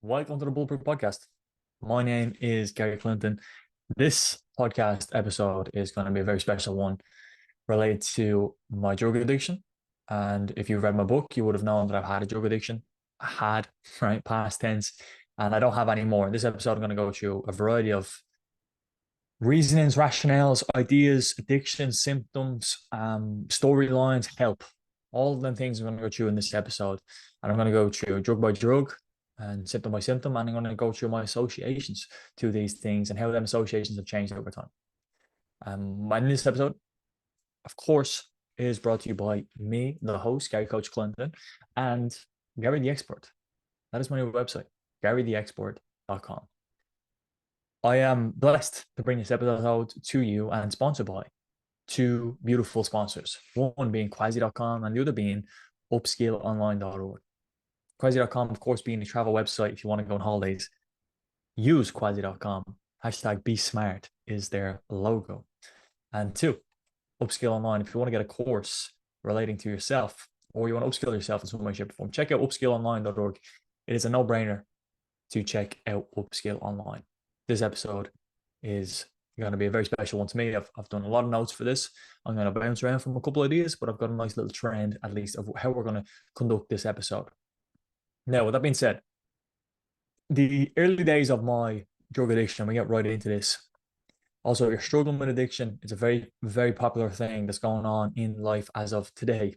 Welcome to the Bulletproof Podcast. My name is Gary Clinton. This podcast episode is going to be a very special one related to my drug addiction. And if you've read my book, you would have known that I've had a drug addiction. I had, right, past tense, and I don't have any more. In this episode, I'm going to go through a variety of reasonings, rationales, ideas, addictions, symptoms, storylines, help. All of them things I'm going to go through in this episode. And I'm going to go through drug by drug and symptom by symptom. And I'm going to go through my associations to these things and how them associations have changed over time. And in this episode, of course, is brought to you by me, the host, Gary Coach Clinton, and Gary the Expert. That is my new website, garytheexpert.com. I am blessed to bring this episode to you and sponsored by two beautiful sponsors. One being Quasi.com and the other being upskillonline.org. Quasi.com, of course, being a travel website if you want to go on holidays. Use Quasi.com. Hashtag Be Smart is their logo. And two, Upskill Online. If you want to get a course relating to yourself or you want to upskill yourself in some way, shape, or form, check out upskillonline.org. It is a no-brainer to check out Upskill Online. This episode is going to be a very special one to me. I've done a lot of notes for this. I'm going to bounce around from a couple of ideas, but I've got a nice little trend, at least, of how we're going to conduct this episode. Now, with that being said, the early days of my drug addiction, we get right into this. Also, you're struggling with addiction. It's a very, very popular thing that's going on in life as of today.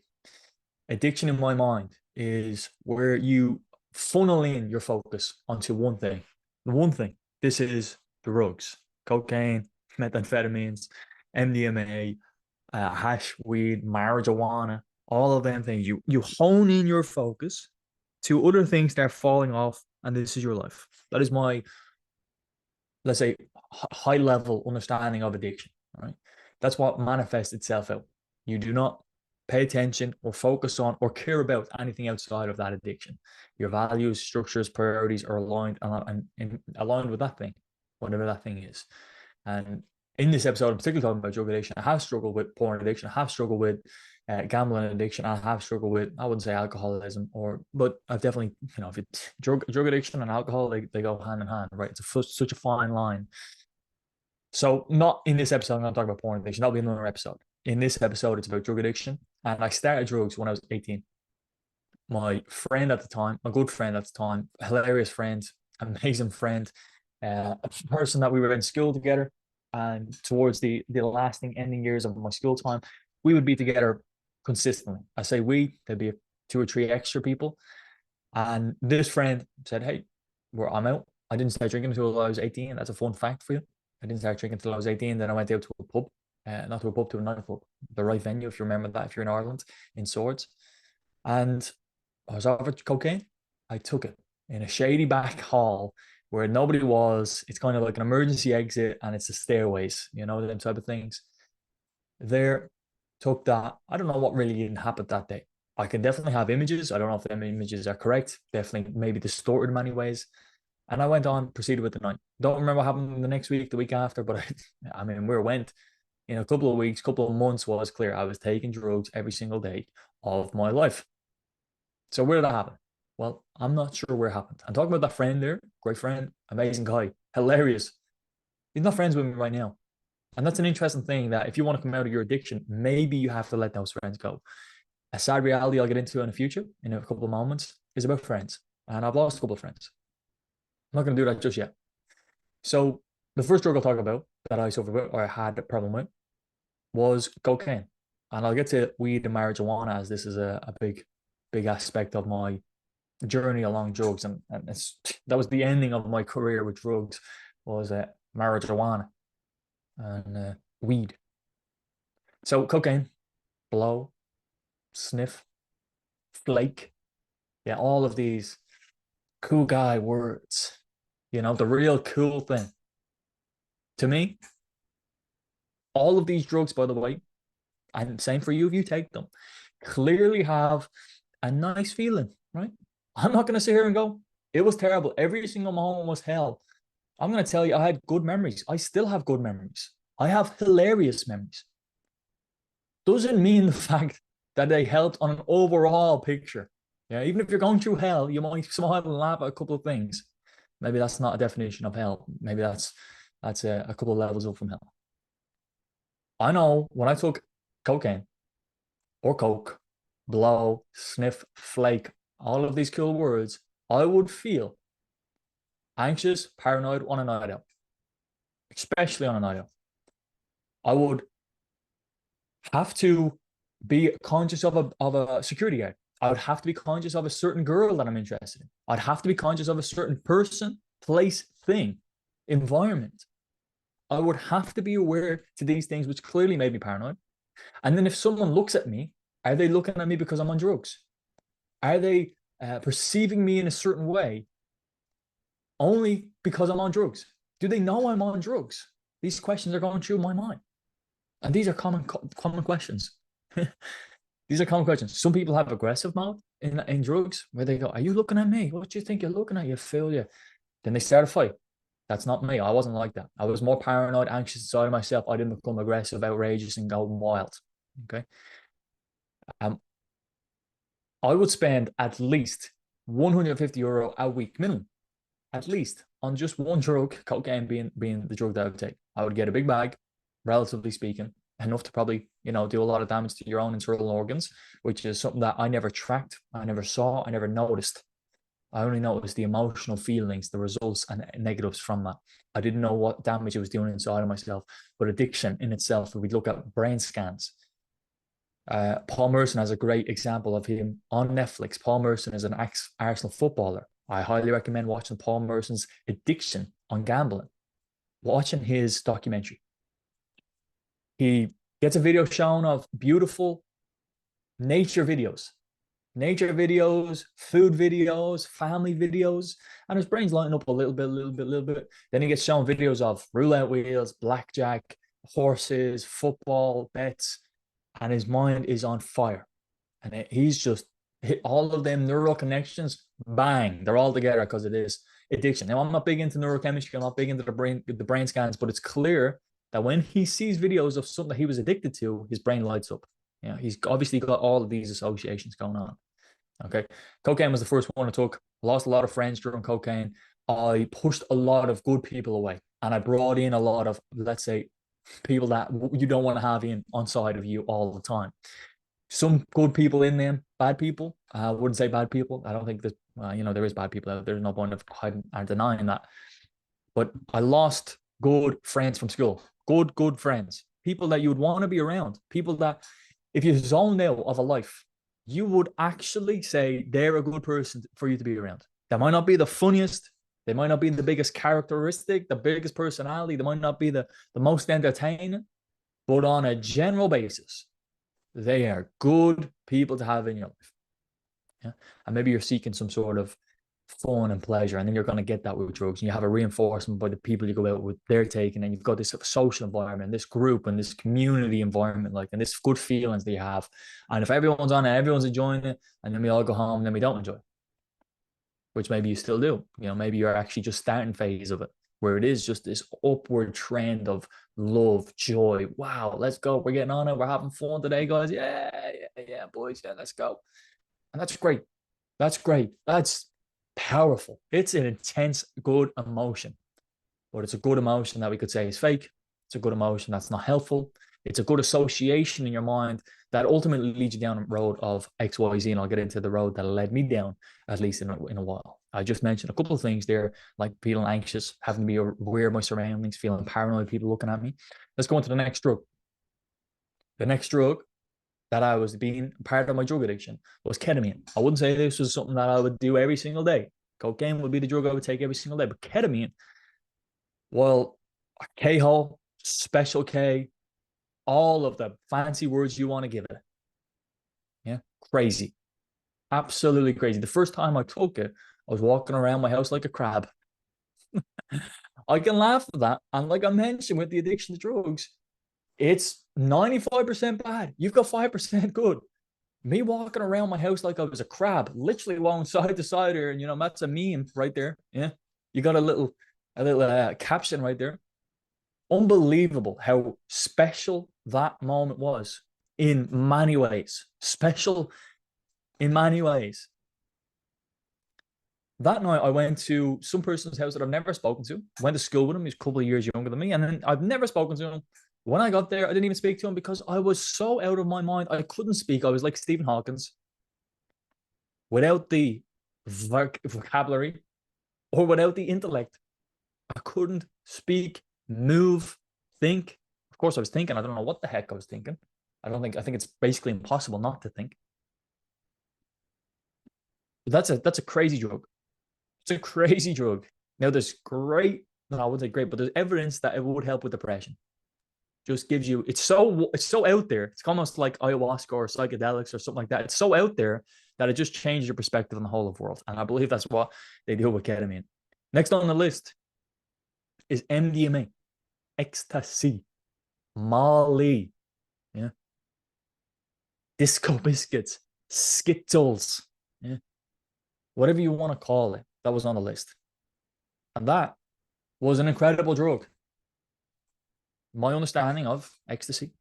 Addiction, in my mind, is where you funnel in your focus onto one thing. The one thing. This is drugs, cocaine, methamphetamines, MDMA, hash, weed, marijuana, all of them things. You hone in your focus to other things that are falling off, and this is your life. That is my, let's say, high level understanding of addiction. Right? That's what manifests itself out. You do not pay attention or focus on or care about anything outside of that addiction. Your values, structures, priorities are aligned and aligned with that thing, whatever that thing is. And in this episode, I'm particularly talking about drug addiction. I have struggled with porn addiction. I have struggled with gambling addiction. I have struggled with, I wouldn't say alcoholism, but I've definitely, if it's drug addiction and alcohol, they go hand in hand, right? It's such a fine line. So not in this episode, I'm going to talk about porn addiction. That'll be another episode. In this episode, it's about drug addiction. And I started drugs when I was 18. My friend at the time, my good friend at the time, hilarious friend, amazing friend, a person that we were in school together. And towards the lasting ending years of my school time, we would be together consistently. I say we, there'd be two or three extra people. And this friend said, hey, I'm out. I didn't start drinking until I was 18. That's a fun fact for you. I didn't start drinking until I was 18. Then I went out to a pub, not to a pub, to a nightclub, the right venue, if you remember that, if you're in Ireland, in Swords. And I was offered cocaine. I took it in a shady back hall where nobody was. It's kind of like an emergency exit and it's the stairways, them type of things. There, took that. I don't know what really happened that day. I can definitely have images. I don't know if them images are correct. Definitely maybe distorted in many ways. And I went on, proceeded with the night. Don't remember what happened the next week, the week after, but I mean, where it went in a couple of weeks, couple of months was clear. I was taking drugs every single day of my life. So where did that happen? Well, I'm not sure where it happened. I'm talking about that friend there, great friend, amazing guy, hilarious. He's not friends with me right now. And that's an interesting thing, that if you want to come out of your addiction, maybe you have to let those friends go. A sad reality I'll get into in the future, in a couple of moments, is about friends. And I've lost a couple of friends. I'm not going to do that just yet. So the first drug I'll talk about that I suffered with, or I had a problem with, was cocaine. And I'll get to weed and marijuana, as this is a big aspect of my journey along drugs. And that was the ending of my career with drugs, was marijuana and weed. So cocaine, blow, sniff, flake. Yeah, all of these cool guy words. The real cool thing. To me, all of these drugs, by the way, and same for you if you take them, clearly have a nice feeling, right? I'm not going to sit here and go, it was terrible. Every single moment was hell. I'm going to tell you, I had good memories. I still have good memories. I have hilarious memories. Doesn't mean the fact that they helped on an overall picture. Yeah, even if you're going through hell, you might smile and laugh at a couple of things. Maybe that's not a definition of hell. Maybe that's a couple of levels up from hell. I know when I took cocaine or coke, blow, sniff, flake, all of these cool words, I would feel anxious, paranoid on a night out, especially on a night out. I would have to be conscious of a security guard. I would have to be conscious of a certain girl that I'm interested in. I'd have to be conscious of a certain person, place, thing, environment. I would have to be aware to these things, which clearly made me paranoid. And then if someone looks at me, are they looking at me because I'm on drugs? Are they perceiving me in a certain way only because I'm on drugs? Do they know I'm on drugs? These questions are going through my mind. And these are common questions. These are common questions. Some people have aggressive mode in drugs where they go, are you looking at me? What do you think you're looking at? You fool you. Then they start a fight. That's not me. I wasn't like that. I was more paranoid, anxious inside of myself. I didn't become aggressive, outrageous, and go wild. Okay. I would spend at least €150 a week minimum, at least, on just one drug, cocaine being the drug that I would take. I would get a big bag, relatively speaking, enough to probably, do a lot of damage to your own internal organs, which is something that I never tracked, I never saw, I never noticed. I only noticed the emotional feelings, the results and negatives from that. I didn't know what damage it was doing inside of myself. But addiction in itself, if we look at brain scans, Paul Merson has a great example of him on Netflix. Paul Merson is an ex-Arsenal footballer. I highly recommend watching Paul Merson's addiction on gambling, watching his documentary. He gets a video shown of beautiful nature videos, food videos, family videos, and his brain's lighting up a little bit. Then he gets shown videos of roulette wheels, blackjack, horses, football, bets, and his mind is on fire. And he's just hit all of them neural connections, bang, they're all together because it is addiction. Now, I'm not big into neurochemistry, I'm not big into the brain scans, but it's clear that when he sees videos of something that he was addicted to, his brain lights up. He's obviously got all of these associations going on. Okay. Cocaine was the first one I took. Lost a lot of friends during cocaine. I pushed a lot of good people away. And I brought in a lot of, let's say, people that you don't want to have in on side of you all the time. Some good people in them, bad people. I wouldn't say bad people. I don't think that, there is bad people out there. There's no point of hiding or denying that. But I lost good friends from school. Good friends. People that you would want to be around. People that, if you zoned out of a life, you would actually say they're a good person for you to be around. They might not be the funniest. They might not be the biggest characteristic, the biggest personality. They might not be the most entertaining. But on a general basis, they are good people to have in your life. Yeah. And maybe you're seeking some sort of fun and pleasure, and then you're going to get that with drugs, and you have a reinforcement by the people you go out with, they're taking, and you've got this social environment, this group and this community environment, and this good feelings that you have. And if everyone's on it, everyone's enjoying it, and then we all go home and then we don't enjoy it, which maybe you still do. Maybe you're actually just starting phase of it, where it is just this upward trend of love, joy. Wow, let's go. We're getting on it. We're having fun today, guys. Yeah, boys. Yeah, let's go. And that's great. That's powerful. It's an intense, good emotion. But it's a good emotion that we could say is fake. It's a good emotion that's not helpful. It's a good association in your mind that ultimately leads you down a road of XYZ. And I'll get into the road that led me down, at least in a while. I just mentioned a couple of things there, like feeling anxious, having to be aware of my surroundings, feeling paranoid, people looking at me. Let's go into the next drug. The next drug that I was being part of my drug addiction was ketamine. I wouldn't say this was something that I would do every single day. Cocaine would be the drug I would take every single day, but ketamine, well, K-hole, special K, all of the fancy words you want to give it. Yeah, crazy. Absolutely crazy. The first time I took it, I was walking around my house like a crab. I can laugh at that. And like I mentioned with the addiction to drugs, it's 95% bad. You've got 5% good. Me walking around my house like I was a crab, literally walking side to side here, and that's a meme right there. Yeah, you got a little caption right there. Unbelievable how special that moment was in many ways. Special in many ways. That night I went to some person's house that I've never spoken to. Went to school with him. He's a couple of years younger than me. And then I've never spoken to him. When I got there, I didn't even speak to him because I was so out of my mind. I couldn't speak. I was like Stephen Hawkins without the vocabulary or without the intellect. I couldn't speak, move, think. Of course, I was thinking. I don't know what the heck I was thinking. I think it's basically impossible not to think. But that's a crazy drug. It's a crazy drug. Now there's great, no, I wouldn't say great, but there's evidence that it would help with depression. Just gives you, it's so out there. It's almost like ayahuasca or psychedelics or something like that. It's so out there that it just changes your perspective on the whole of the world. And I believe that's what they do with ketamine. Next on the list is MDMA, ecstasy, Molly, yeah, disco biscuits, Skittles, yeah, whatever you want to call it. That was on the list. And that was an incredible drug. My understanding of ecstasy,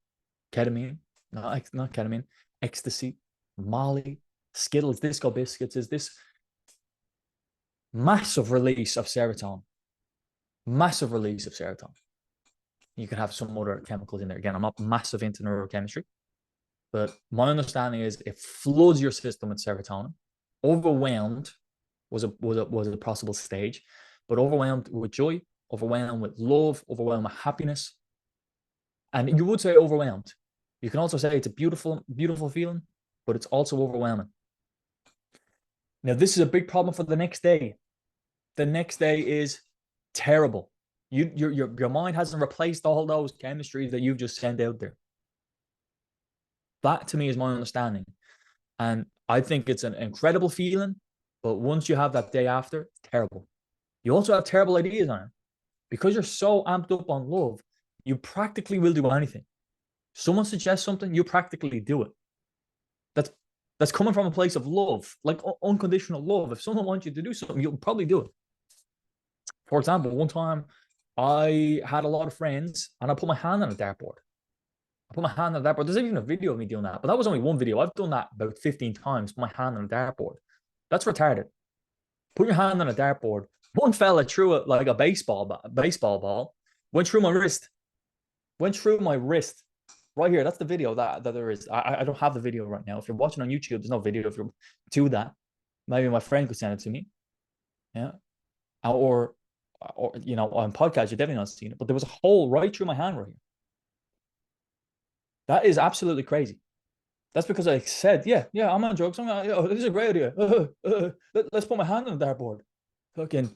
ketamine, not ketamine, ecstasy, Molly, Skittles, disco biscuits is this massive release of serotonin. Massive release of serotonin. You can have some other chemicals in there. Again, I'm not massive into neurochemistry, but my understanding is it floods your system with serotonin. Overwhelmed was a possible stage, but overwhelmed with joy, overwhelmed with love, overwhelmed with happiness. And you would say overwhelmed. You can also say it's a beautiful, beautiful feeling, but it's also overwhelming. Now, this is a big problem for the next day. The next day is terrible. Your mind hasn't replaced all those chemistries that you've just sent out there. That to me is my understanding. And I think it's an incredible feeling, but once you have that day after, it's terrible. You also have terrible ideas on it. Because you're so amped up on love, you practically will do anything. Someone suggests something, you practically do it. That's coming from a place of love, like unconditional love. If someone wants you to do something, you'll probably do it. For example, one time I had a lot of friends and I put my hand on a dartboard. I put my hand on a dartboard. There's even a video of me doing that, but that was only one video. I've done that about 15 times, put my hand on a dartboard. That's retarded. Put your hand on a dartboard. One fella threw it like a baseball ball, went through my wrist. Went through my wrist. Right here. That's the video that there is. I don't have the video right now. If you're watching on YouTube, there's no video. If you're to that, maybe my friend could send it to me. Yeah. Or you know, on podcast, you're definitely not seeing it. But there was a hole right through my hand right here. That is absolutely crazy. That's because I said, yeah, I'm on drugs. This is a great idea. Let's put my hand on the dartboard. Fucking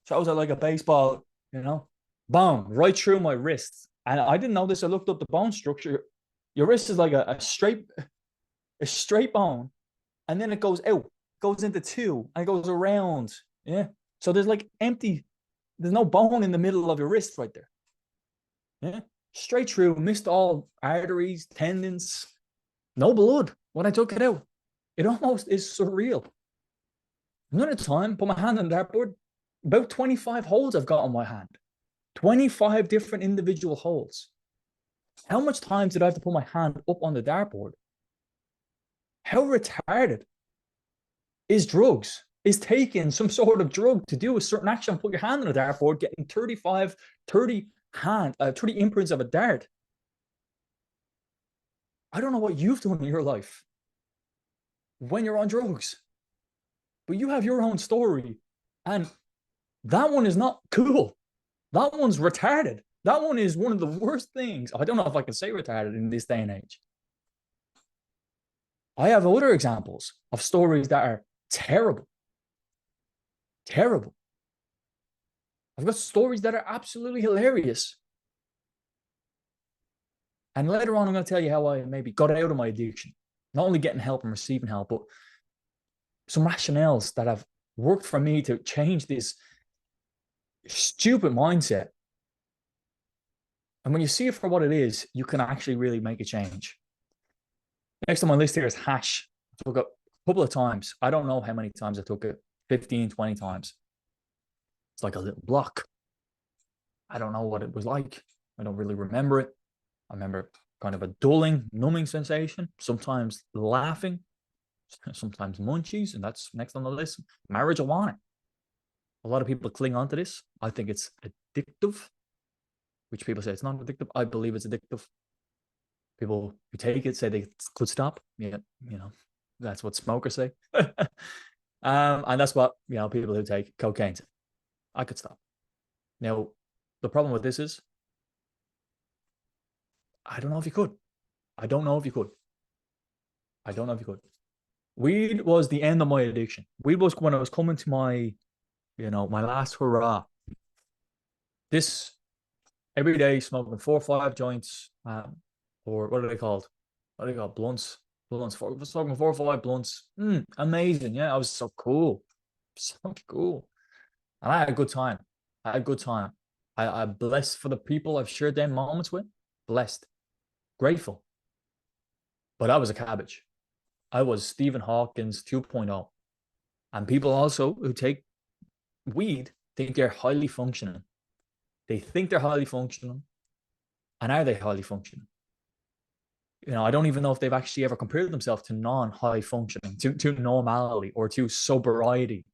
throws it like a baseball, you know. Boom, right through my wrist. And I didn't know this. I looked up the bone structure. Your wrist is like a straight bone, and then it goes out, goes into two, and it goes around. Yeah. So there's like empty. There's no bone in the middle of your wrist right there. Yeah. Straight through, missed all arteries, tendons, no blood. When I took it out, it almost is surreal. Another time, put my hand on the dartboard. About 25 holes I've got on my hand. 25 different individual holes. How much time did I have to put my hand up on the dartboard? How retarded is drugs? Is taking some sort of drug to do a certain action, put your hand on the dartboard, getting 30 imprints of a dart. I don't know what you've done in your life when you're on drugs, but you have your own story, and that one is not cool. That one's retarded. That one is one of the worst things. I don't know if I can say retarded in this day and age. I have other examples of stories that are terrible. Terrible. I've got stories that are absolutely hilarious. And later on, I'm going to tell you how I maybe got out of my addiction. Not only getting help and receiving help, but some rationales that have worked for me to change this stupid mindset. And when you see it for what it is, you can actually really make a change. Next on my list here is hash. I took it a couple of times. I don't know how many times I took it. 15, 20 times. It's like a little block. I don't know what it was like. I don't really remember it. I remember kind of a dulling, numbing sensation, sometimes laughing, sometimes munchies, and that's next on the list. Marijuana. A lot of people cling on to this. I think it's addictive, which people say it's not addictive. I believe it's addictive. People who take it say they could stop. Yeah, that's what smokers say. And that's what people who take cocaine say. I could stop. Now, the problem with this is, I don't know if you could. I don't know if you could. I don't know if you could. Weed was the end of my addiction. Weed was when I was coming to my last hurrah. This every day smoking 4 or 5 joints, or what are they called? What are they called? Blunts. Blunts. Smoking 4 or 5 blunts. Amazing. Yeah, I was so cool. So cool. And I had a good time. I had a good time. I'm blessed for the people I've shared them moments with. Blessed. Grateful. But I was a cabbage. I was Stephen Hawkins 2.0. And people also who take weed think they're highly functioning. They think they're highly functioning. And are they highly functioning? I don't even know if they've actually ever compared themselves to non-high functioning, to normality or to sobriety.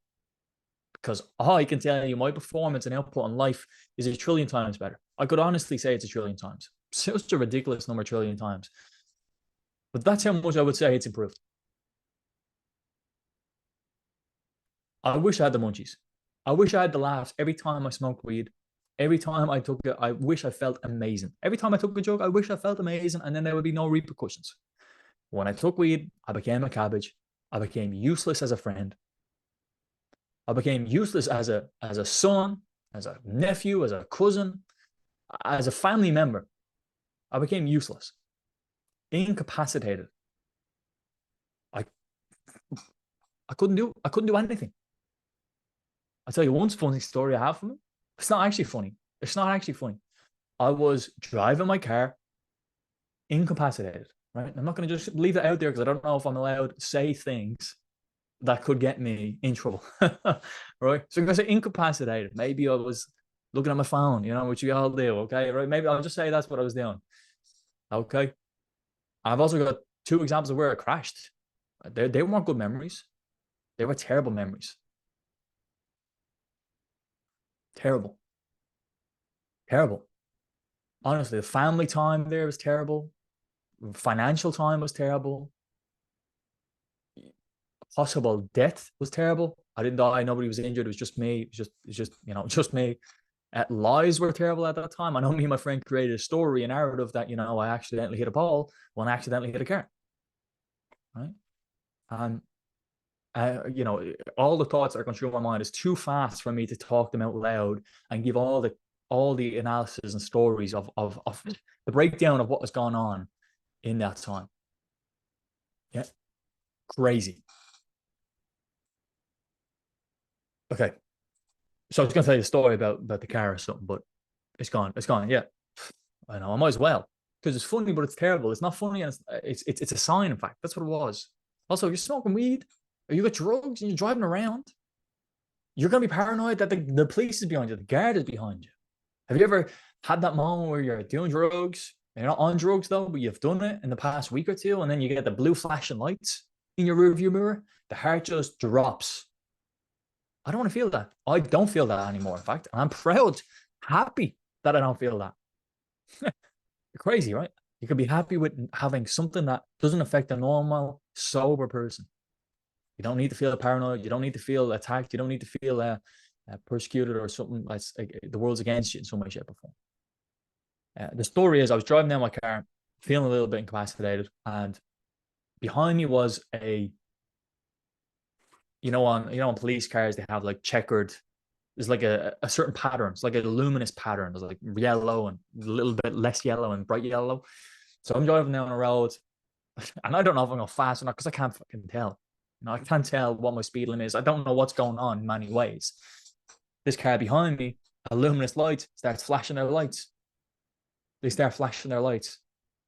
Because I can tell you my performance and output in life is 1,000,000,000 times better. I could honestly say it's 1,000,000,000 times. It's just a ridiculous number, 1,000,000,000 times. But that's how much I would say it's improved. I wish I had the munchies. I wish I had the laughs every time I smoked weed. Every time I took it, I wish I felt amazing. Every time I took a drug, I wish I felt amazing, and then there would be no repercussions. When I took weed, I became a cabbage. I became useless as a friend. I became useless as a son, as a nephew, as a cousin, as a family member. I became useless, incapacitated. I I couldn't do anything. I'll tell you one funny story I have from it. It's not actually funny. It's not actually funny. I was driving my car, incapacitated, right? I'm not going to just leave it out there because I don't know if I'm allowed to say things that could get me in trouble, right? So I'm going to say incapacitated. Maybe I was looking at my phone, which we all do, okay? Right? Maybe I'll just say that's what I was doing, okay? I've also got 2 examples of where I crashed. They weren't good memories. They were terrible memories. Terrible. Terrible. Honestly, the family time there was terrible. Financial time was terrible. Possible death was terrible. I didn't die. Nobody was injured. It was just me. It was just me. Lies were terrible at that time. I know me and my friend created a story, a narrative that I accidentally hit a ball when I accidentally hit a car. Right. And all the thoughts that are going through my mind is too fast for me to talk them out loud and give all the analysis and stories of the breakdown of what was going on in that time. Yeah, crazy. Okay, so I was going to tell you a story about the car or something, but it's gone. It's gone. Yeah, I know. I might as well because it's funny, but it's terrible. It's not funny, and it's a sign. In fact, that's what it was. Also, you're smoking weed, or you got drugs, and you're driving around. You're going to be paranoid that the police is behind you, the guard is behind you. Have you ever had that moment where you're doing drugs, and you're not on drugs though, but you've done it in the past week or two, and then you get the blue flashing lights in your rearview mirror? The heart just drops. I don't want to feel that. I don't feel that anymore, in fact. And I'm proud, happy that I don't feel that. You're crazy, right? You could be happy with having something that doesn't affect a normal, sober person. You don't need to feel paranoid. You don't need to feel attacked. You don't need to feel persecuted or something like the world's against you in some way, shape, or form. The story is I was driving down my car, feeling a little bit incapacitated, and behind me was on police cars they have like checkered. There's like a certain pattern. It's like a luminous pattern. There's like yellow and a little bit less yellow and bright yellow. So I'm driving down the road, and I don't know if I'm going fast or not because I can't fucking tell. I can't tell what my speed limit is. I don't know what's going on in many ways. This car behind me, a luminous light starts flashing their lights. They start flashing their lights.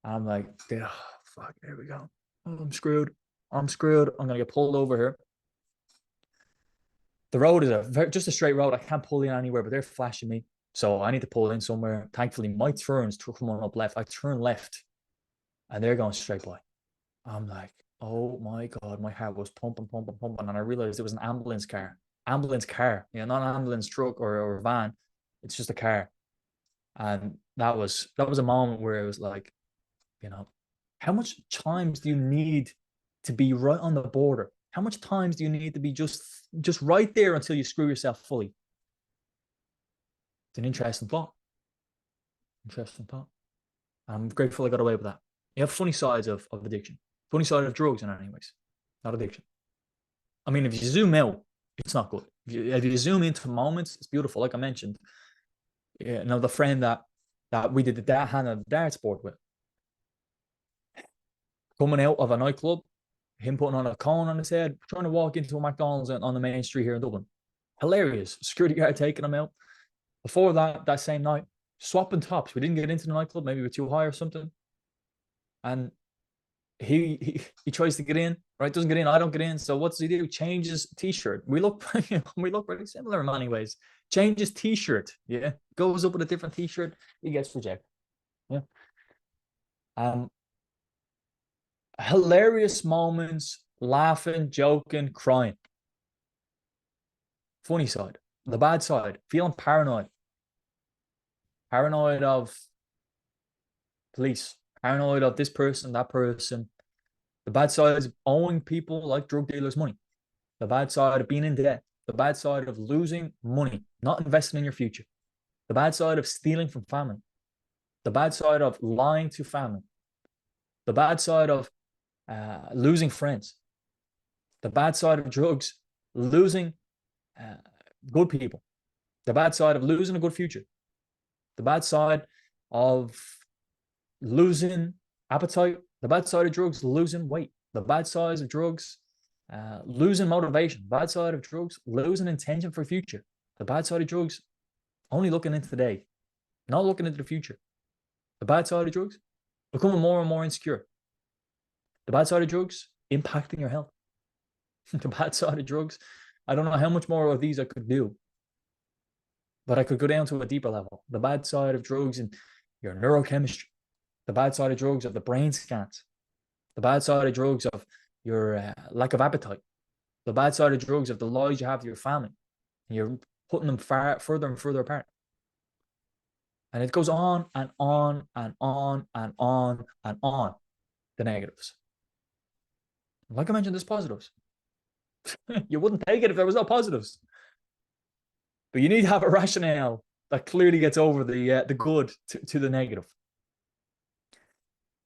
And I'm like, oh, fuck, here we go. Oh, I'm screwed. I'm going to get pulled over here. The road is just a straight road. I can't pull in anywhere, but they're flashing me. So I need to pull in somewhere. Thankfully, my turn's coming up left. I turn left and they're going straight by. I'm like, oh my God, my heart was pumping. And I realized it was an ambulance car. ambulance car, not an ambulance truck or van. It's just a car. And that was a moment where it was like, how much times do you need to be right on the border? How much times do you need to be just right there until you screw yourself fully? It's an interesting thought. Interesting thought. I'm grateful I got away with that. You have funny sides of addiction, funny side of drugs in any ways, not addiction. I mean, if you zoom out, it's not good. If you zoom into moments, it's beautiful. Like I mentioned, the friend that we did the hand of the dart sport with, coming out of a nightclub, him putting on a cone on his head, trying to walk into a McDonald's on the main street here in Dublin. Hilarious. Security guard taking him out. Before that same night, swapping tops. We didn't get into the nightclub. Maybe we were too high or something. And he tries to get in, right? Doesn't get in. I don't get in. So what does he do? Changes t-shirt. We look pretty similar in many ways. Changes t-shirt. Yeah. Goes up with a different t-shirt. He gets rejected. Yeah. Hilarious moments, laughing, joking, crying. Funny side. The bad side, feeling paranoid. Paranoid of police. Paranoid of this person, that person. The bad side is owing people like drug dealers money. The bad side of being in debt. The bad side of losing money, not investing in your future. The bad side of stealing from family. The bad side of lying to family. The bad side of losing friends. The bad side of drugs, losing good people. The bad side of losing a good future. The bad side of losing appetite. The bad side of drugs, losing weight. The bad side of drugs, losing motivation. The bad side of drugs, losing intention for future. The bad side of drugs, only looking into today, not looking into the future. The bad side of drugs, becoming more and more insecure. The bad side of drugs, impacting your health. The bad side of drugs, I don't know how much more of these I could do, but I could go down to a deeper level. The bad side of drugs and your neurochemistry. The bad side of drugs of the brain scans. The bad side of drugs of your lack of appetite. The bad side of drugs of the lies you have to your family. And you're putting them further and further apart. And it goes on and on and on and on and on, the negatives. Like I mentioned, there's positives. You wouldn't take it if there was no positives. But you need to have a rationale that clearly gets over the good to the negative.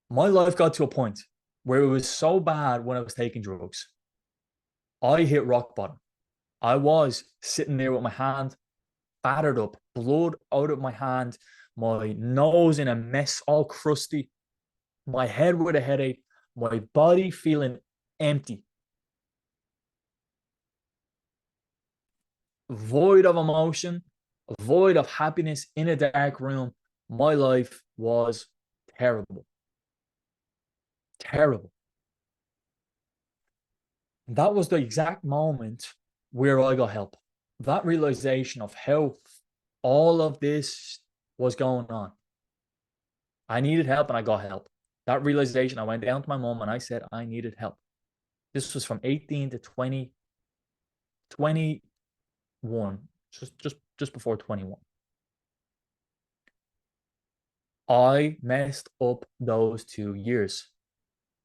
My life got to a point where it was so bad when I was taking drugs. I hit rock bottom. I was sitting there with my hand battered up, blood out of my hand, my nose in a mess, all crusty, my head with a headache, my body feeling empty, void of emotion, void of happiness, in a dark room. My life was terrible. Terrible. That was the exact moment where I got help. That realization of how all of this was going on. I needed help and I got help. That realization, I went down to my mom and I said I needed help. This was from 18 to 20, 21, just before 21. I messed up those 2 years.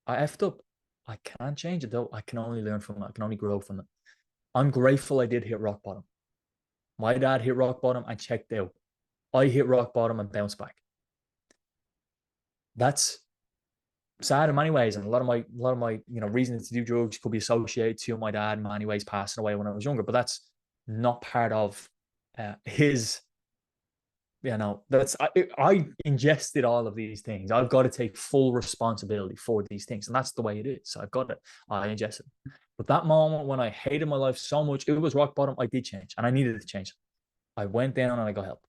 I effed up. I can't change it though. I can only learn from it. I can only grow from it. I'm grateful I did hit rock bottom. My dad hit rock bottom and checked out. I hit rock bottom and bounced back. That's sad in many ways, and a lot of my reasons to do drugs could be associated to my dad in many ways passing away when I was younger. But that's not part of his. That's I ingested all of these things. I've got to take full responsibility for these things, and that's the way it is. I've got it. I ingested. But that moment when I hated my life so much, it was rock bottom. I did change, and I needed to change. I went down and I got help.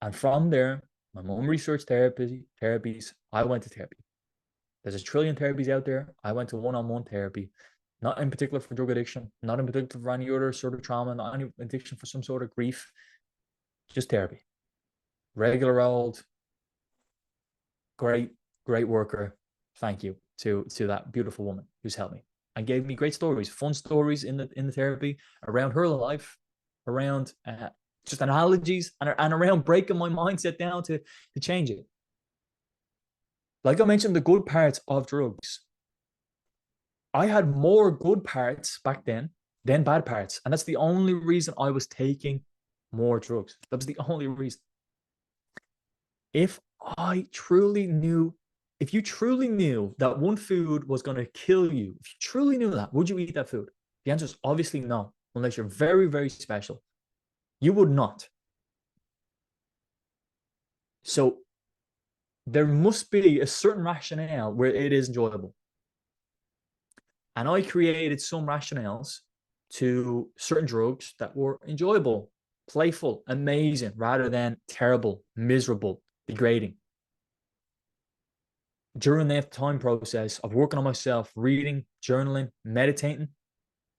And from there, my mom researched therapies. I went to therapy. There's a trillion therapies out there. I went to one-on-one therapy, not in particular for drug addiction, not in particular for any other sort of trauma, not any addiction for some sort of grief, just therapy. Regular old, great worker. Thank you to that beautiful woman who's helped me. and gave me great stories, fun stories in the therapy around her life, around just analogies, and around breaking my mindset down to change it. Like I mentioned, the good parts of drugs. I had more good parts back then than bad parts. And that's the only reason I was taking more drugs. That was the only reason. If I truly knew, if you truly knew that one food was going to kill you, if you truly knew that, would you eat that food? The answer is obviously no, unless you're very, very special. You would not. So there must be a certain rationale where it is enjoyable. And I created some rationales to certain drugs that were enjoyable, playful, amazing, rather than terrible, miserable, degrading. During that time process of working on myself, reading, journaling, meditating,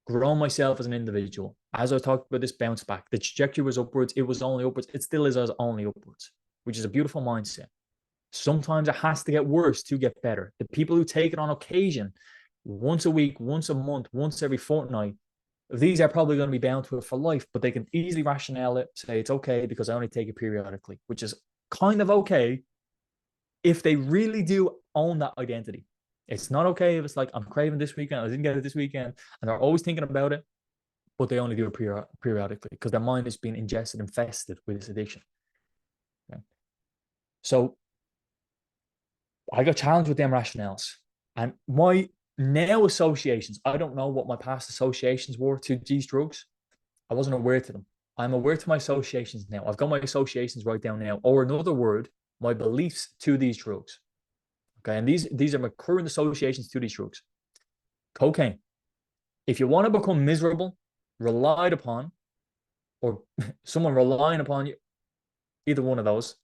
growing myself as an individual. As I talked about this bounce back, the trajectory was upwards. It was only upwards. It still is only upwards, which is a beautiful mindset. Sometimes it has to get worse to get better. The people who take it on occasion, once a week, once a month, once every fortnight, these are probably going to be bound to it for life, but they can easily rationale it, say it's okay because I only take it periodically, which is kind of okay if they really do own that identity. It's not okay if it's like, I'm craving this weekend, I didn't get it this weekend, and they're always thinking about it, but they only do it periodically because their mind is being ingested, infested with this addiction. Okay? So I got challenged with them rationales. And my now associations, I don't know what my past associations were to these drugs. I wasn't aware to them. I'm aware to my associations now. I've got my associations right down now, or another word, my beliefs to these drugs. Okay, and these are my current associations to these drugs. Cocaine. If you want to become miserable, relied upon, or someone relying upon you, either one of those,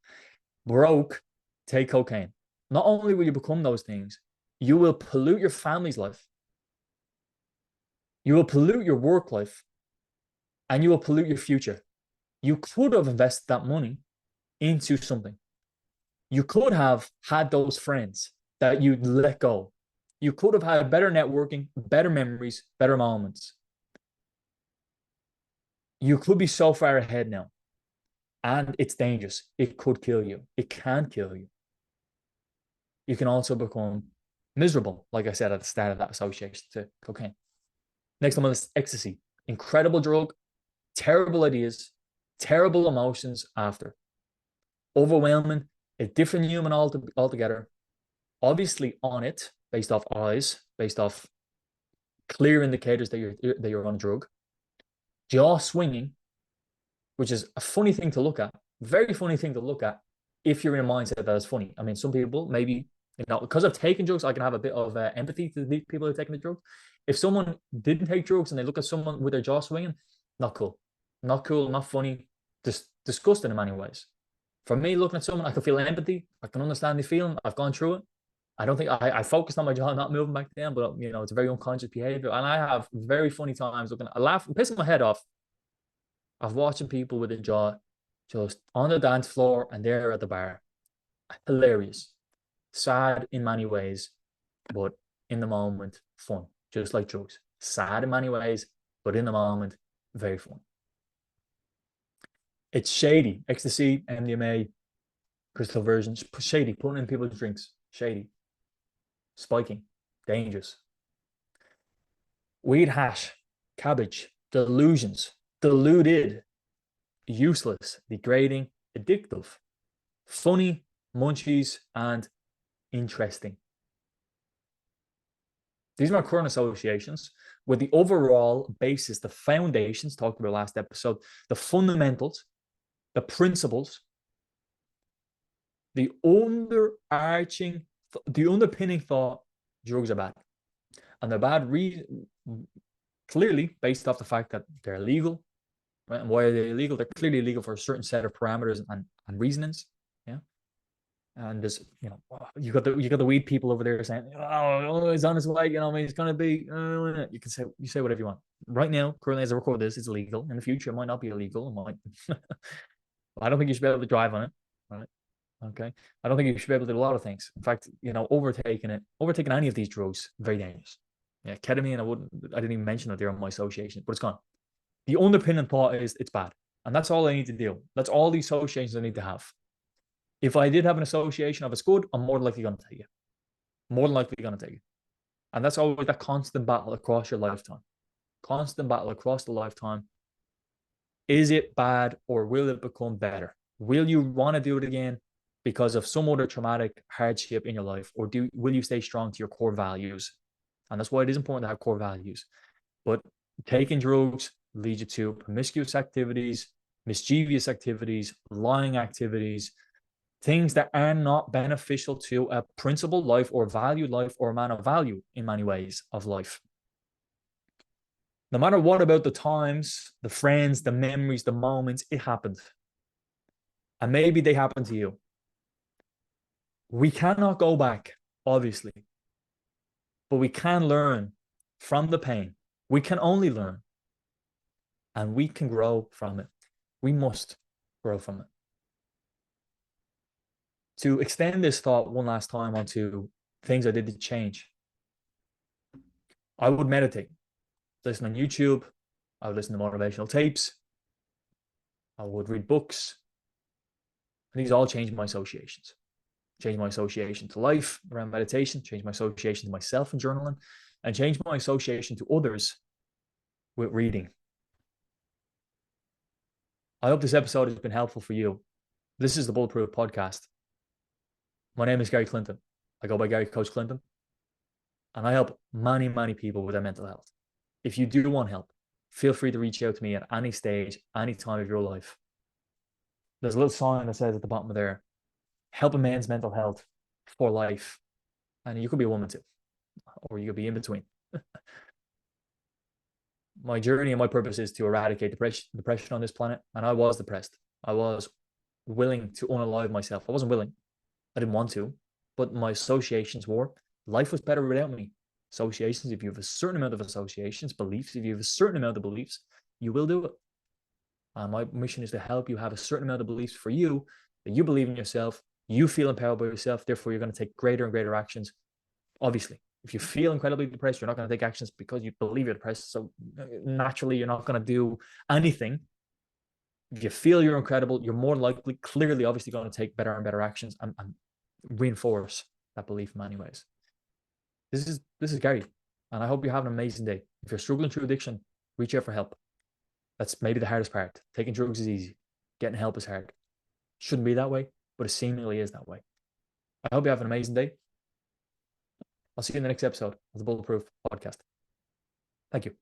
broke, take cocaine. Not only will you become those things, you will pollute your family's life. You will pollute your work life, and you will pollute your future. You could have invested that money into something. You could have had those friends that you let go. You could have had better networking, better memories, better moments. You could be so far ahead now. And it's dangerous. It could kill you. It can kill you. You can also become miserable, like I said at the start of that association to cocaine. Next one is ecstasy. Incredible drug, terrible ideas, terrible emotions after. Overwhelming, a different human altogether. Obviously on it, based off eyes, based off clear indicators that you're on a drug. Jaw swinging, which is a funny thing to look at, very funny thing to look at if you're in a mindset that is funny. I mean, some people maybe, because I've taken drugs, I can have a bit of empathy to the people who are taking the drugs. If someone didn't take drugs and they look at someone with their jaw swinging, not cool, not funny, just disgusting in many ways. For me, looking at someone, I can feel empathy. I can understand the feeling. I've gone through it. I don't think I focused on my jaw not moving back then, but it's a very unconscious behavior. And I have very funny times looking, I laugh, pissing my head off of watching people with a jaw just on the dance floor and they're at the bar. Hilarious. Sad in many ways, but in the moment, fun. Just like drugs. Sad in many ways, but in the moment, very fun. It's shady. Ecstasy, MDMA, crystal versions, shady. Putting in people's drinks, shady. Spiking, dangerous. Weed hash, cabbage, delusions, deluded, useless, degrading, addictive, funny, munchies, and interesting. These are my current associations with the overall basis, the foundations, talked about last episode, the fundamentals, the principles, the underpinning thought, drugs are bad. And they're bad clearly based off the fact that they're illegal. Right? And why are they illegal? They're clearly illegal for a certain set of parameters and reasonings. Yeah. And there's, you got the weed people over there saying, oh, he's on his way, he's gonna be. You say whatever you want. Right now, currently as I record this, it's illegal. In the future, it might not be illegal. It might. I don't think you should be able to drive on it. Right. Okay. I don't think you should be able to do a lot of things. In fact, overtaking any of these drugs, very dangerous. Yeah, ketamine, I didn't even mention that there on my association, but it's gone. The underpinning thought is it's bad. And that's all I need to do. That's all the associations I need to have. If I did have an association of it's good, I'm more than likely going to take it. More than likely going to take it. And that's always that constant battle across your lifetime. Constant battle across the lifetime. Is it bad or will it become better? Will you want to do it again because of some other traumatic hardship in your life? Or will you stay strong to your core values? And that's why it is important to have core values. But taking drugs leads you to promiscuous activities, mischievous activities, lying activities, things that are not beneficial to a principled life or valued life or a man of value in many ways of life. No matter what about the times, the friends, the memories, the moments, it happened. And maybe they happened to you. We cannot go back, obviously, but we can learn from the pain. We can only learn, and we can grow from it. We must grow from it. To extend this thought one last time onto things I did to change, I would meditate, listen on YouTube, I would listen to motivational tapes, I would read books. And these all changed my associations. Changed my association to life around meditation, changed my association to myself and journaling, and changed my association to others with reading. I hope this episode has been helpful for you. This is the Bulletproof Podcast. My name is Gary Clinton. I go by Gary Coach Clinton. And I help many, many people with their mental health. If you do want help, feel free to reach out to me at any stage, any time of your life. There's a little sign that says at the bottom of there, help a man's mental health for life. And you could be a woman too, or you could be in between. My journey and my purpose is to eradicate depression on this planet. And I was depressed. I was willing to unalive myself. I wasn't willing. I didn't want to, but my associations were. Life was better without me. Associations, if you have a certain amount of associations, beliefs, if you have a certain amount of beliefs, you will do it. And my mission is to help you have a certain amount of beliefs for you, that you believe in yourself, you feel empowered by yourself, therefore you're going to take greater and greater actions. Obviously, if you feel incredibly depressed, you're not going to take actions because you believe you're depressed. So naturally, you're not going to do anything. If you feel you're incredible, you're more likely, clearly, obviously going to take better and better actions and reinforce that belief in many ways. This is Gary, and I hope you have an amazing day. If you're struggling through addiction, reach out for help. That's maybe the hardest part. Taking drugs is easy. Getting help is hard. Shouldn't be that way, but it seemingly is that way. I hope you have an amazing day. I'll see you in the next episode of the Bulletproof Podcast. Thank you.